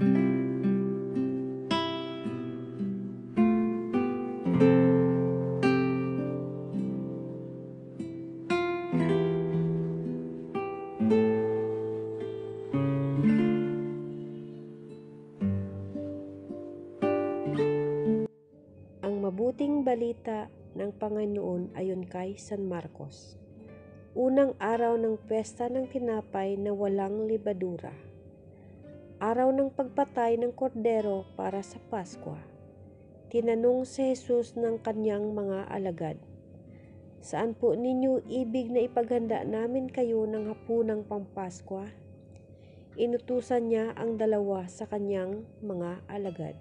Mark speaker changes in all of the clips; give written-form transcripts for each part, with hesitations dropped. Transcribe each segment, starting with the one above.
Speaker 1: Ang mabuting balita ng Panginoon ayon kay San Marcos. Unang araw ng piyesta ng tinapay na walang libadura. Araw ng pagpatay ng kordero para sa Paskwa. Tinanong si Jesus ng kanyang mga alagad, "Saan po ninyo ibig na ipaghanda namin kayo ng hapunang Pampaskwa?" Inutusan niya ang dalawa sa kanyang mga alagad.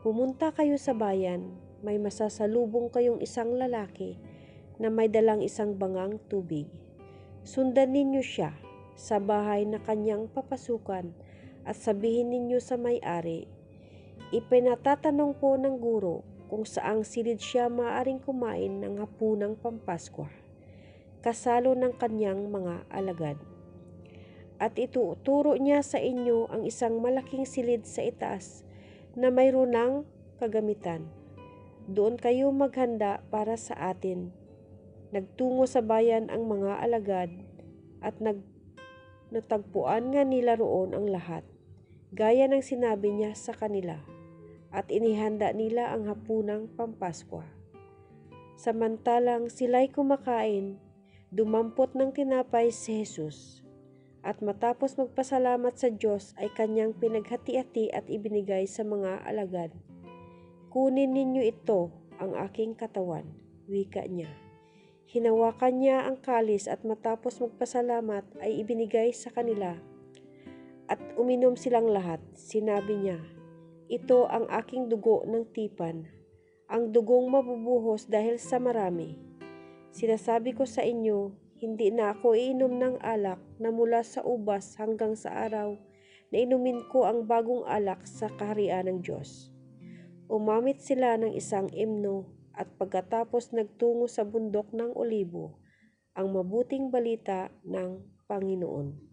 Speaker 1: "Pumunta kayo sa bayan, may masasalubong kayong isang lalaki na may dalang isang bangang tubig. Sundan ninyo siya sa bahay na kanyang papasukan at sabihin ninyo sa may-ari, 'Ipinatatanong po ng guro kung saang silid siya maaaring kumain ng hapunang Pampaskwa,' kasalo ng kanyang mga alagad. At ituturo niya sa inyo ang isang malaking silid sa itaas na mayroon ng kagamitan. Doon kayo maghanda para sa atin." Nagtungo sa bayan ang mga alagad at natagpuan nga nila roon ang lahat, gaya ng sinabi niya sa kanila, at inihanda nila ang hapunang Pampaskwa. Samantalang sila'y kumakain, dumampot ng tinapay si Jesus, at matapos magpasalamat sa Diyos ay kanyang pinaghati-hati at ibinigay sa mga alagad. "Kunin ninyo ito, ang aking katawan," wika niya. Hinawakan niya ang kalis at matapos magpasalamat ay ibinigay sa kanila. At uminom silang lahat. Sinabi niya, "Ito ang aking dugo ng tipan, ang dugong mabubuhos dahil sa marami. Sinasabi ko sa inyo, hindi na ako iinom ng alak na mula sa ubas hanggang sa araw na inumin ko ang bagong alak sa kaharian ng Diyos." Umamit sila ng isang imno at pagkatapos nagtungo sa bundok ng Olibo, ang mabuting balita ng Panginoon.